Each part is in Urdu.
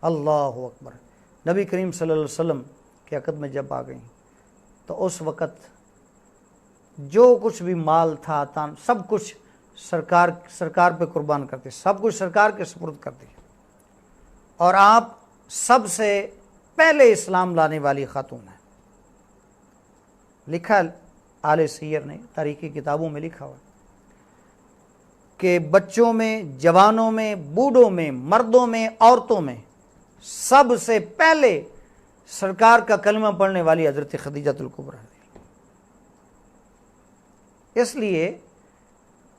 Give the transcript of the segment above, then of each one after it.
اللہ اکبر۔ نبی کریم صلی اللہ علیہ وسلم کی عقد میں جب آ گئیں تو اس وقت جو کچھ بھی مال تھا سب کچھ سرکار پہ قربان کرتے، سب کچھ سرکار کے سپرد کر دیا، اور آپ سب سے پہلے اسلام لانے والی خاتون ہیں۔ لکھا آل سیر نے تاریخی کتابوں میں لکھا ہوا کہ بچوں میں، جوانوں میں، بوڑھوں میں، مردوں میں، عورتوں میں سب سے پہلے سرکار کا کلمہ پڑھنے والی حضرت خدیجہ الکبریٰ، اس لیے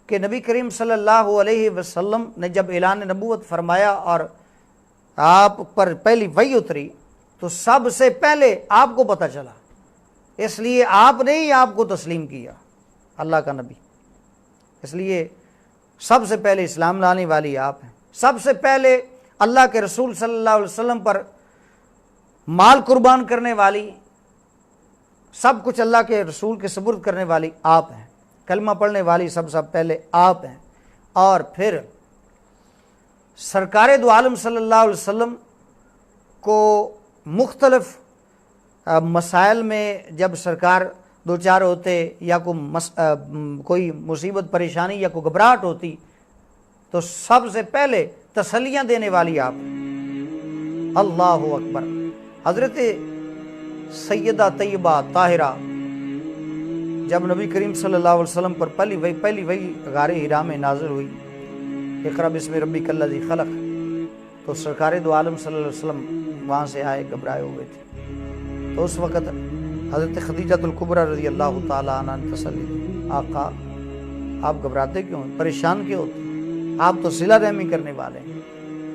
کہ نبی کریم صلی اللہ علیہ وسلم نے جب اعلان نبوت فرمایا اور آپ پر پہلی وحی اتری تو سب سے پہلے آپ کو پتہ چلا، اس لیے آپ نے ہی آپ کو تسلیم کیا، اللہ کا نبی، اس لیے سب سے پہلے اسلام لانے والی آپ ہیں، سب سے پہلے اللہ کے رسول صلی اللہ علیہ وسلم پر مال قربان کرنے والی، سب کچھ اللہ کے رسول کے سپرد کرنے والی آپ ہیں، کلمہ پڑھنے والی سب سے پہلے آپ ہیں، اور پھر سرکار دو عالم صلی اللہ علیہ وسلم کو مختلف مسائل میں جب سرکار دو چار ہوتے یا کوئی مصیبت پریشانی یا کوئی گھبراہٹ ہوتی تو سب سے پہلے تسلیاں دینے والی آپ، اللہ اکبر۔ حضرت سیدہ طیبہ طاہرہ جب نبی کریم صلی اللہ علیہ وسلم پر پہلی وحی غار حرا میں نازل ہوئی، اقرأ بسم ربک الذی خلق، تو سرکار دو عالم صلی اللہ علیہ وسلم وہاں سے آئے، گھبرائے ہوئے تھے، تو اس وقت حضرت خدیجہ الکبریٰ رضی اللہ تعالیٰ عنہ نے تسلی دی، آقا آپ گھبراتے کیوں ہیں، پریشان کیوں ہوتے ہیں؟ آپ تو صلہ رحمی کرنے والے ہیں،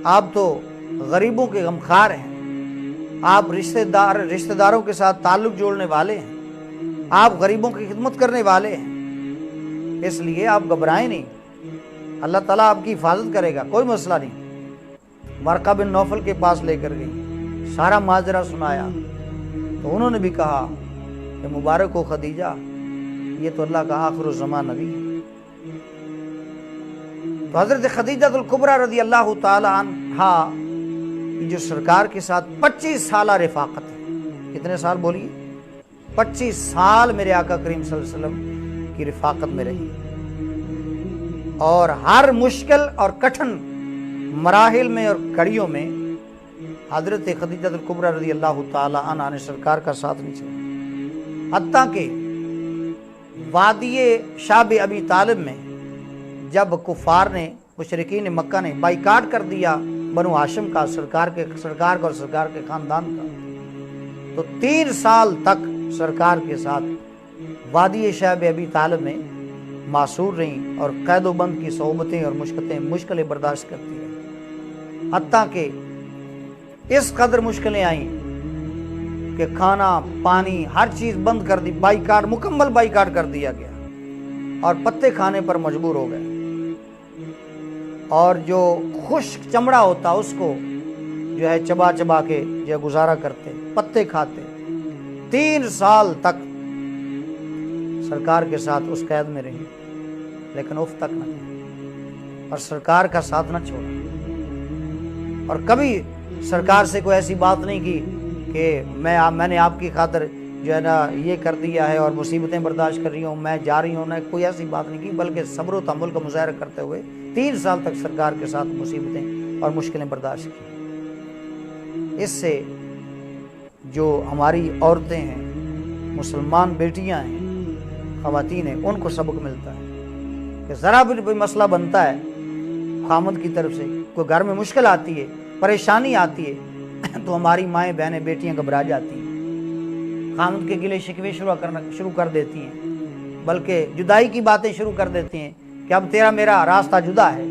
آپ تو غریبوں کے غمخوار ہیں، آپ رشتہ داروں کے ساتھ تعلق جوڑنے والے ہیں، آپ غریبوں کی خدمت کرنے والے ہیں، اس لیے آپ گھبرائیں نہیں، اللہ تعالیٰ آپ کی حفاظت کرے گا، کوئی مسئلہ نہیں۔ ورقہ بن نوفل کے پاس لے کر گئی، سارا ماجرا سنایا، تو انہوں نے بھی کہا کہ مبارک ہو خدیجہ، یہ تو اللہ کا آخر الزمان نبی ہے۔ تو حضرت خدیجہ الکبریٰ رضی اللہ تعالی عنہا جو سرکار کے ساتھ 25 سالہ رفاقت ہے، کتنے سال بولیے؟ 25 سال میرے آقا کریم صلی اللہ علیہ وسلم کی رفاقت میں رہی، اور ہر مشکل اور کٹھن مراحل میں اور کڑیوں میں حضرت خدیجہ الکبریٰ رضی اللہ تعالی عنہا نے سرکار کا ساتھ نہیں چھوڑا، حتیٰ کہ وادی شعب ابی طالب میں جب کفار نے، مشرکین مکہ نے بائیکاٹ کر دیا بنو ہاشم کا، سرکار کا اور سرکار کے خاندان کا، تو 3 سال تک سرکار کے ساتھ وادی شعب ابی طالب میں معصور رہیں اور قید و بند کی صحبتیں اور مشکلیں برداشت کرتی رہیں، حتیٰ کہ اس قدر مشکلیں آئیں کہ کھانا پانی ہر چیز بند کر دی، مکمل بائیکاٹ کر دیا گیا، اور پتے کھانے پر مجبور ہو گئے، اور جو خشک چمڑا ہوتا اس کو جو ہے چبا چبا کے جو گزارا کرتے، پتے کھاتے۔ 3 سال تک سرکار کے ساتھ اس قید میں رہی، لیکن اف تک نہ کی، اور سرکار کا ساتھ نہ چھوڑا، اور کبھی سرکار سے کوئی ایسی بات نہیں کی کہ میں نے آپ کی خاطر جو ہے نا یہ کر دیا ہے اور مصیبتیں برداشت کر رہی ہوں، میں جا رہی ہوں، نہ کوئی ایسی بات نہیں کی، بلکہ صبر و تحمل کا مظاہرہ کرتے ہوئے 3 سال تک سرکار کے ساتھ مصیبتیں اور مشکلیں برداشت کی۔ اس سے جو ہماری عورتیں ہیں، مسلمان بیٹیاں ہیں، خواتین ہیں، ان کو سبق ملتا ہے کہ ذرا بھی کوئی مسئلہ بنتا ہے خامد کی طرف سے، کوئی گھر میں مشکل آتی ہے، پریشانی آتی ہے، تو ہماری مائیں بہنیں بیٹیاں گھبرا جاتی ہیں، خامد کے گلے شکوے شروع کر دیتی ہیں، بلکہ جدائی کی باتیں شروع کر دیتی ہیں کہ اب تیرا میرا راستہ جدا ہے۔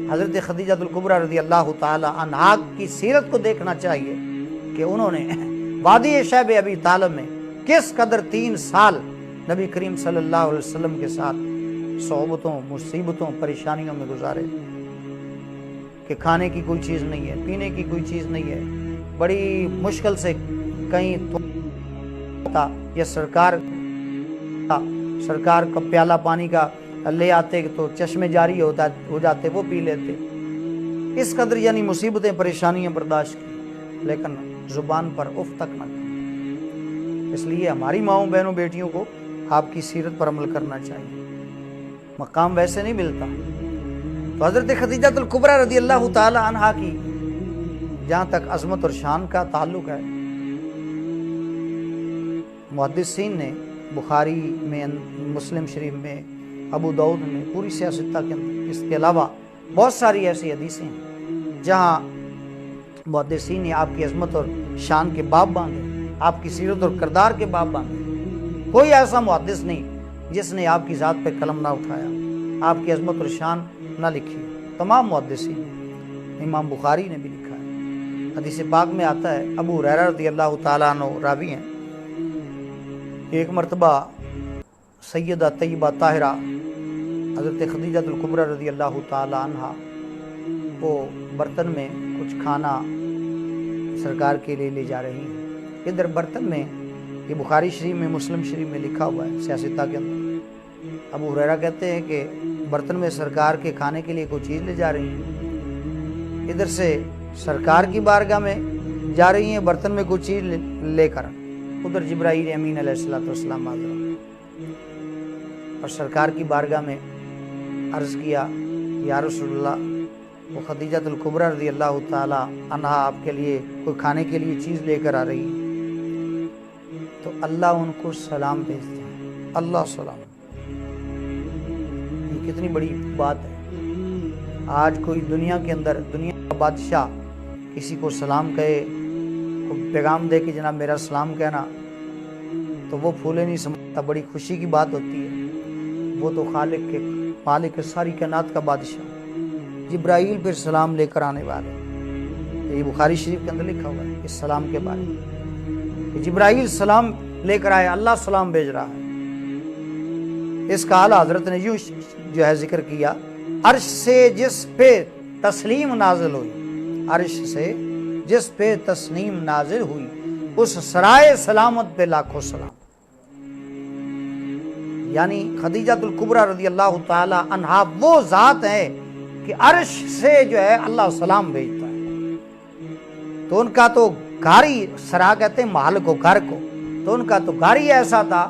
حضرت خدیجہ الکبریٰ رضی اللہ تعالی عنہا کی سیرت کو دیکھنا چاہیے کہ انہوں نے وادی شعب ابی طالب میں کس قدر 3 سال نبی کریم صلی اللہ علیہ وسلم کے ساتھ صحبتوں، مصیبتوں، پریشانیوں میں گزارے، کہ کھانے کی کوئی چیز نہیں ہے، پینے کی کوئی چیز نہیں ہے، بڑی مشکل سے کہیں تھا یا سرکار کا پیالہ پانی کا لے آتے تو چشمے جاری ہو جاتے، وہ پی لیتے، اس قدر یعنی مصیبتیں پریشانیاں برداشت کی لیکن زبان پر اف تک نہ کی۔ اس لیے ہماری ماؤں بہنوں بیٹیوں کو آپ کی سیرت پر عمل کرنا چاہیے، مقام ویسے نہیں ملتا۔ تو حضرت خدیجہ الکبریٰ رضی اللہ تعالی عنہا کی جہاں تک عظمت اور شان کا تعلق ہے، محدثین نے بخاری میں، مسلم شریف میں، ابو داؤد میں، پوری سیاستہ کے اندر اس کے علاوہ بہت ساری ایسی حدیثیں ہیں جہاں محدثین نے آپ کی عظمت اور شان کے باب باندھے، آپ کی سیرت اور کردار کے باب باندھے۔ کوئی ایسا محدث نہیں جس نے آپ کی ذات پہ قلم نہ اٹھایا، آپ کی عظمت اور شان نہ لکھی، تمام محدثین۔ امام بخاری نے بھی لکھا ہے، حدیث پاک میں آتا ہے، ابو ہریرہ رضی اللہ تعالیٰ عنہ راوی ہیں، ایک مرتبہ سیدہ طیبہ طاہرہ حضرت خدیجہ الکبریٰ رضی اللہ تعالی عنہا وہ برتن میں کچھ کھانا سرکار کے لیے لے جا رہی ہیں۔ ادھر برتن میں، یہ بخاری شریف میں، مسلم شریف میں لکھا ہوا ہے سیاستہ کے اندر، ابو ہریرہ کہتے ہیں کہ برتن میں سرکار کے کھانے کے لیے کوئی چیز لے جا رہی ہیں، ادھر سے سرکار کی بارگاہ میں جا رہی ہیں برتن میں کوئی چیز لے کر، ادھر جبرائیل امین علیہ السلام حاضر اور سرکار کی بارگاہ میں عرض کیا، یا رسول اللہ، وہ خدیجہ الکبریٰ رضی اللہ تعالی عنہا آپ کے لیے کوئی کھانے کے لیے چیز لے کر آ رہی ہے، تو اللہ ان کو سلام بھیجتے ہیں۔ اللہ سلام، یہ کتنی بڑی بات ہے۔ آج کوئی دنیا کے اندر، دنیا کا بادشاہ کسی کو سلام کہے، پیغام دے کہ جناب میرا سلام کہنا، تو وہ پھولے نہیں سمجھتا، بڑی خوشی کی بات ہوتی ہے۔ وہ تو خالق کے، مالک ساری کائنات کا بادشاہ، جبرائیل پھر سلام لے کر آنے والے۔ یہ بخاری شریف کے اندر لکھا ہوا ہے اس سلام کے بارے میں کہ جبرائیل سلام لے کر آئے، اللہ سلام بھیج رہا ہے۔ اس کا اعلیٰ حضرت نے یوں جو ہے ذکر کیا، عرش سے جس پہ تسلیم نازل ہوئی، عرش سے جس پہ تسلیم نازل ہوئی، اس سرائے سلامت پہ لاکھوں سلام۔ یعنی خدیجہ الکبریٰ رضی اللہ تعالی عنہا وہ ذات ہے کہ عرش سے جو ہے اللہ سلام بھیجتا ہے۔ تو ان کا تو گھر ہی، سرا کہتے ہیں محل کو، گھر کو، تو ان کا تو گھر ہی ایسا تھا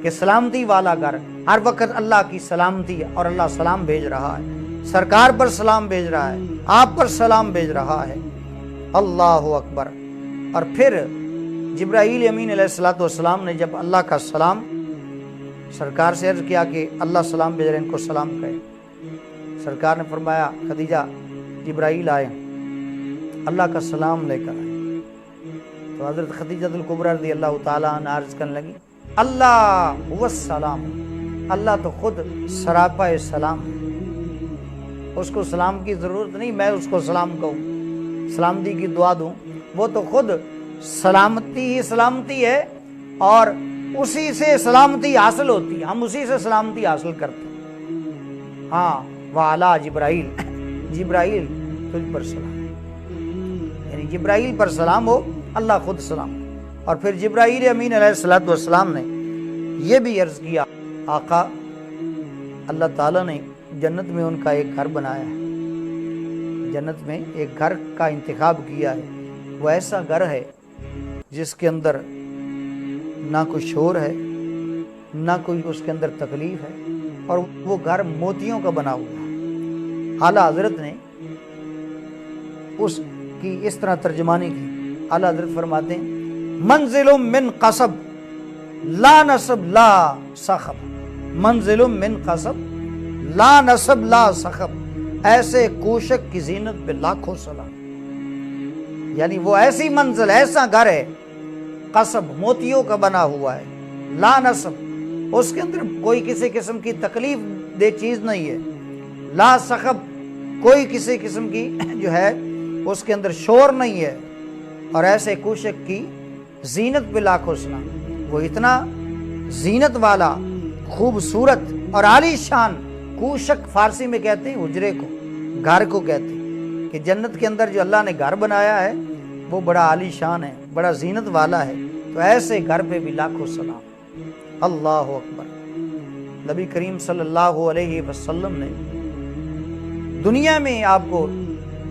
کہ سلامتی والا گھر، ہر وقت اللہ کی سلامتی، اور اللہ سلام بھیج رہا ہے، سرکار پر سلام بھیج رہا ہے، آپ پر سلام بھیج رہا ہے۔ اللہ اکبر۔ اور پھر جبرائیل امین علیہ السلام نے جب اللہ کا سلام سرکار سے عرض کیا کہ اللہ سلام بھیج رہے ہیں، ان کو سلام کہے، سرکار نے فرمایا خدیجہ جبرائیل آئے، اللہ کا سلام لے کر آئے۔ تو حضرت خدیجہ الکبریٰ رضی اللہ تعالیٰ عنہ عرض کرنے لگی، اللہ هو السلام، اللہ تو خود سراپا سلام ہے، اس کو سلام کی ضرورت نہیں میں اس کو سلام کہوں، سلامتی کی دعا دوں، وہ تو خود سلامتی ہی سلامتی ہے، اور اسی سے سلامتی حاصل ہوتی ہے، ہم اسی سے سلامتی حاصل کرتے ہیں۔ ہاں وعلا جبرائیل، جبرائیل تجھ پر سلام، یعنی جبرائیل پر سلام ہو، اللہ خود سلام۔ اور پھر جبرائیل امین علیہ السلام نے یہ بھی عرض کیا، آقا اللہ تعالیٰ نے جنت میں ان کا ایک گھر بنایا ہے، جنت میں ایک گھر کا انتخاب کیا ہے، وہ ایسا گھر ہے جس کے اندر نہ کوئی شور ہے، نہ کوئی اس کے اندر تکلیف ہے، اور وہ گھر موتیوں کا بنا ہوا ہے۔ اعلیٰ حضرت نے اس کی اس طرح ترجمانی کی، اعلیٰ حضرت فرماتے ہیں منزل من قصب لا نصب لا صخب، منزل من قصب لا نصب لا صخب، ایسے کوشک کی زینت پہ لاکھوں سلام۔ یعنی وہ ایسی منزل، ایسا گھر ہے، قصب موتیوں کا بنا ہوا ہے، لا نصب، اس کے اندر کوئی کسی قسم کی تکلیف دہ چیز نہیں ہے، لا صخب، کوئی کسی قسم کی جو ہے اس کے اندر شور نہیں ہے، اور ایسے کوشک کی زینت پہ لاکھوں سلام۔ وہ اتنا زینت والا، خوبصورت اور عالی شان، کوشک فارسی میں کہتے ہیں حجرے کو، گھر کو کہتے ہیں، کہ جنت کے اندر جو اللہ نے گھر بنایا ہے وہ بڑا عالی شان ہے، بڑا زینت والا ہے، تو ایسے گھر پہ بھی لاکھوں سلام۔ اللہ اکبر۔ نبی کریم صلی اللہ علیہ وسلم نے دنیا میں آپ کو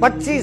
25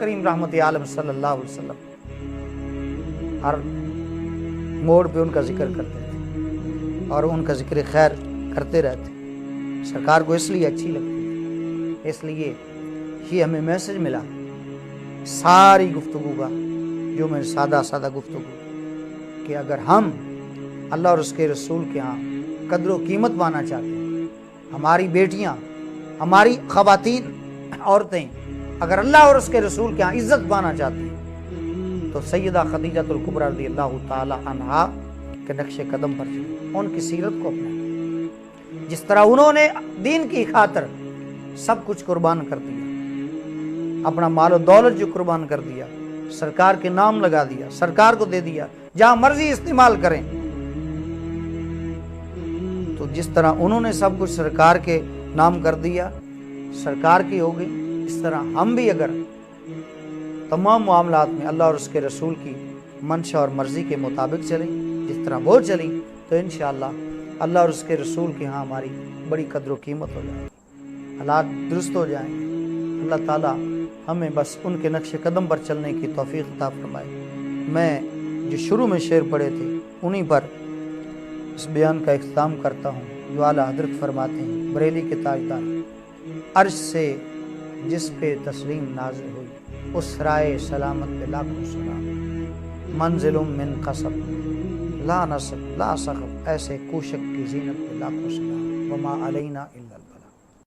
کریم رحمت عالم صلی اللہ علیہ وسلم ہر موڑ پہ ان کا ذکر کرتے تھے اور ان کا ذکر خیر کرتے رہتے. سرکار کو اس لیے اچھی لگتی, اس لیے یہ ہمیں میسج ملا ساری گفتگو کا, جو میں سادہ گفتگو, کہ اگر ہم اللہ اور اس کے رسول کے ہاں قدر و قیمت پانا چاہتے ہیں, ہماری بیٹیاں, ہماری خواتین, عورتیں اگر اللہ اور اس کے رسول کے ہاں عزت پانا چاہتی ہیں, تو سیدہ خدیجہ الکبریٰ رضی اللہ تعالی عنہا کے نقش قدم پر چلیں, ان کی سیرت کو اپنائیں. جس طرح انہوں نے دین کی خاطر سب کچھ قربان کر دیا, اپنا مال و دولت جو قربان کر دیا, سرکار کے نام لگا دیا, سرکار کو دے دیا, جہاں مرضی استعمال کریں. تو جس طرح انہوں نے سب کچھ سرکار کے نام کر دیا, سرکار کی ہو گئی, اس طرح ہم بھی اگر تمام معاملات میں اللہ اور اس کے رسول کی منشا اور مرضی کے مطابق چلیں, جس طرح وہ چلیں, تو انشاءاللہ اللہ اور اس کے رسول کے ہاں ہماری بڑی قدر و قیمت ہو جائے گی, حالات درست ہو جائیں. اللہ تعالیٰ ہمیں بس ان کے نقش قدم پر چلنے کی توفیق عطا فرمائے. میں جو شروع میں شعر پڑھے تھے انہی پر اس بیان کا اختتام کرتا ہوں, جو اعلیٰ حضرت فرماتے ہیں, بریلی کے تاجدار, عرش سے جس پہ تسلیم نازل ہوئی, اس رائے سلامت پہ لاکھوں سلام. منزل من قصب لا نصب لا سخب, ایسے کوشک کی زینت پہ لاکھوں سلام. وما علینا الا اللہ.